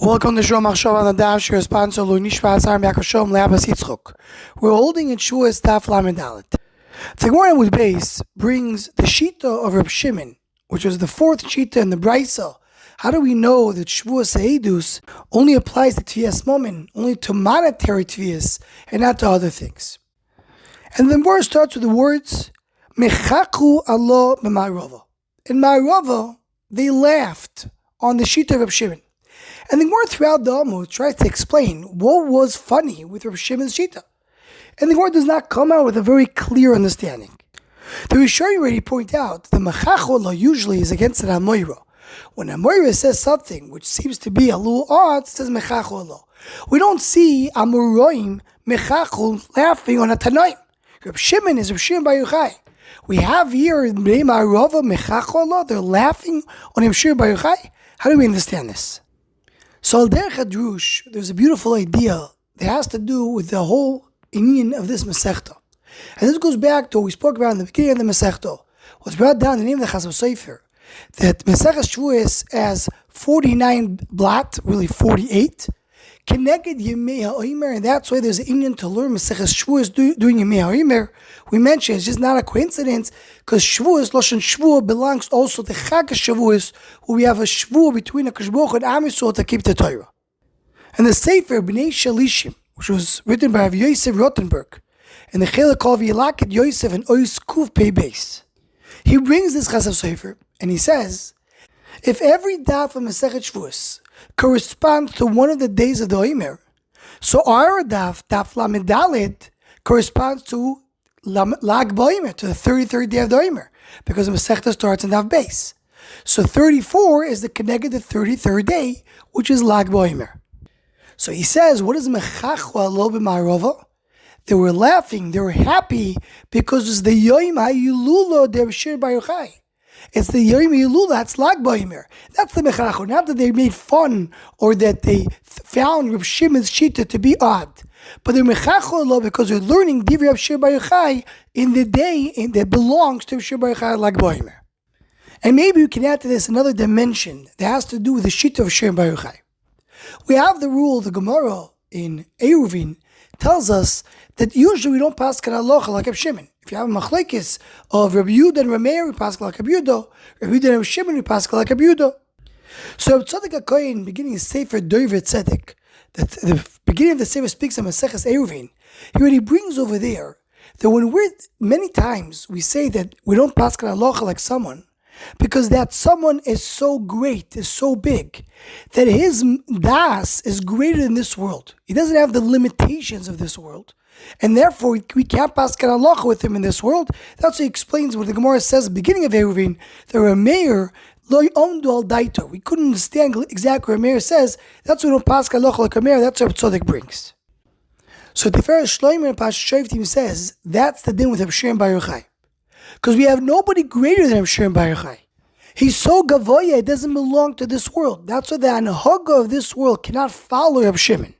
Welcome to Shom Machshav on the Daf. Your sponsor, Nishvat Saram Yaakov Shalom Le'Abbas Yitzchok. We're holding in Shavuos Daf Lamed Dalet. The Gemara with base brings the Shita of Rabbi Shimon, which was the fourth Shita in the Brisa. How do we know that Shavuos Ha'edus only applies to Tviyas Momin, only to monetary Tviyas, and not to other things? And the Gemara starts with the words Mechaku Allah b'Ma'arava. In Ma'arava, they laughed on the Shita of Rabbi Shimon. And the Gemara throughout the Amud tries to explain what was funny with Rabbi Shimon's Shita. And the Gemara does not come out with a very clear understanding. The Rishonim already point out the Mechacholah usually is against an Amoira. When Amoira says something which seems to be a little odd, it says Mechacholah. We don't see Amoraim Mechachol laughing on a Tanaim. Rabbi Shimon is Rabbi Shimon Bar Yochai. We have here in Bnei Ma'arava Mechacholah, they're laughing on Rabbi Shimon Bar Yochai. How do we understand this? So al derech hadrush, there's a beautiful idea that has to do with the whole inyan of this Masechta. And this goes back to what we spoke about in the beginning of the Masechta. What's brought down in the name of the Chazal Sofer, that Masechas Shavuos has 49 blat, really 48, Keneged Yemei HaOimer, and that's why there's an inyan to learn Masechas Shavuos during Yemei HaOimer. We mentioned it's just not a coincidence, because Shavuos, Lashon Shavuos, belongs also to Chag Shavuos, where we have a Shavuos between a Kadosh Baruch Hu and Am Yisrael to keep the Torah. And the Sefer Bnei Shalishim, which was written by Rav Yosef Rottenberg, and the Chelek called V'Yilakid Yosef and Ois Kuv Pei Beis, he brings this Chazal Sofer, and he says, if every daf of Masechet Shavuos corresponds to one of the days of the Omer, so our daf Lamed Dalet, corresponds to Lag B'Omer, to the 33rd day of the Omer, because the Masechta starts in Daf Beis. So 34 is the connected the 33rd day, which is Lag B'Omer. So he says, what is Mechachwa Lo B'Ma'arava? They were laughing, they were happy, because it's the Yom HaYilula de Shir Bar Yochai. It's the Yom HaYilula, that's Lag B'Omer. That's the Mechachwa. Not that they made fun, or that they found Reb Shimon's Shita to be odd. But they're Mechachol because they're learning Divrei Reb Shir Bar Yochai in the day that belongs to Reb Shir Bar Yochai Lag B'Omer. And maybe we can add to this another dimension that has to do with the Shita of Shir Bar Yochai. We have the rule, the Gemara in Eruvin tells us that usually we don't pass Halacha like Reb Shimon. If you have a machlekes of Rabbi Yehuda and Rabbi Meir, we pass like Rabbi Yehuda. Rabbi Yehuda and Rabbi Shimon, we pass like Rabbi Yehuda. So Rabbi Tzadok HaKohen, beginning of Sefer Doivre Tzedek, that the beginning of the Sefer speaks of Maseches Eruvin, he already brings over there that when many times we say that we don't pass Halacha like someone, because that someone is so great, is so big, that his das is greater than this world. He doesn't have the limitations of this world. And therefore, we can't pass halacha with him in this world. That's what he explains what the Gemara says at the beginning of Eruvin. There were a mayor, lo omdu al daito. We couldn't understand exactly what a mayor says. That's why we don't pass halacha like a mayor. That's what Tzadok brings. So Tiferes Shlomo and Pash Shoftim says that's the din with Reb Shimon Bar Yochai, because we have nobody greater than Reb Shimon Bar Yochai. He's so gavoya, it doesn't belong to this world. That's why the anhaga of this world cannot follow Reb Shimon.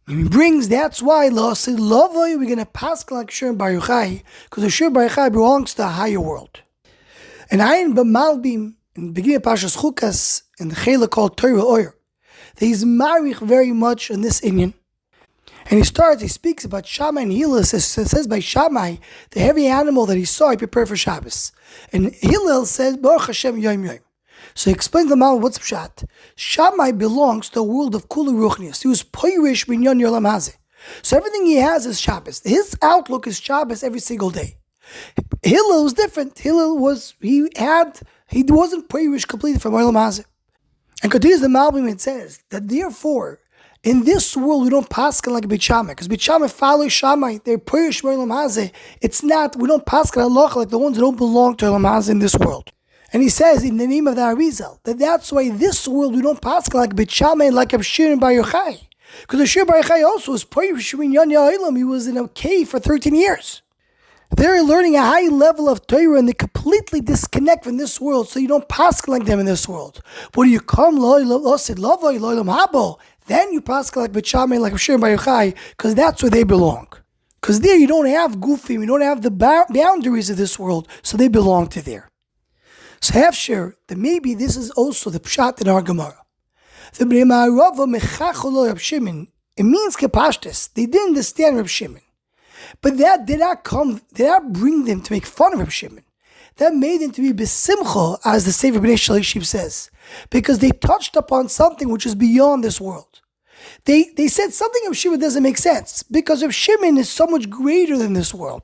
And he brings, that's why we're going to pass like Shimon Bar Yochai, because the Shimon Bar Yochai belongs to a higher world. And Ayin B'Malbim, in the beginning of Pashas Chukas, in the Chelek called Torah Oyer, that he's marich very much on this inyan. And he speaks about Shammai and Hillel. It says by Shammai, the heavy animal that he saw, he prepared for Shabbos. And Hillel says, Baruch Hashem Yom Yom. So he explains the mal what's pshat. Shammai belongs to the world of Kula Ruchnius. He was Poirish Binyon Yolam Hazeh. So everything he has is Shabbos. His outlook is Shabbos every single day. Hillel was different. He wasn't Poirish completely from Yolam Hazeh. And continues the Malbim, it says that therefore, in this world, we don't pass like Beit Shammai, because Beit Shammai follows Shammai. They're Poirish Yolam Hazeh. It's not, we don't pass halacha like the ones that don't belong to Yolam Hazeh in this world. And he says in the name of the Arizal that that's why this world we don't pass like Beit Shammai, like Reb Shimon Bar Yochai, because Reb Shimon Bar Yochai also was Poirish Minyan Ya'ilam. He was in a cave for 13 years. They're learning a high level of Torah and they completely disconnect from this world, so you don't pass like them in this world. But when you come, then you pass like Beit Shammai, like Reb Shimon Bar Yochai, because that's where they belong. Because there you don't have gufim, you don't have the boundaries of this world, so they belong to there. So Hafshir, that maybe this is also the pshat in our Gemara. The Bnei Ma'arava mechacholo Reb Shimon. It means kapashtis. They didn't understand Reb Shimon. But that did not bring them to make fun of Reb Shimon. That made them to be besimcha, as the Sefer Bnei Shalishim says, because they touched upon something which is beyond this world. They said something of Shimon doesn't make sense, because of Shimon is so much greater than this world.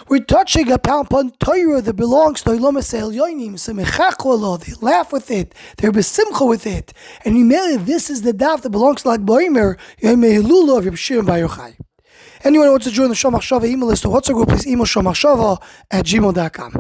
We're touching upon Torah that belongs to Olam Yonim, so they laugh with it, they're besimcha with it, and this is the daf that belongs to Lag B'Omer, Yom Hilula of Reb Shimon Bar Yochai. Anyone who wants to join the Shomach Shava email list or WhatsApp group, please email shomachshava@gmail.com.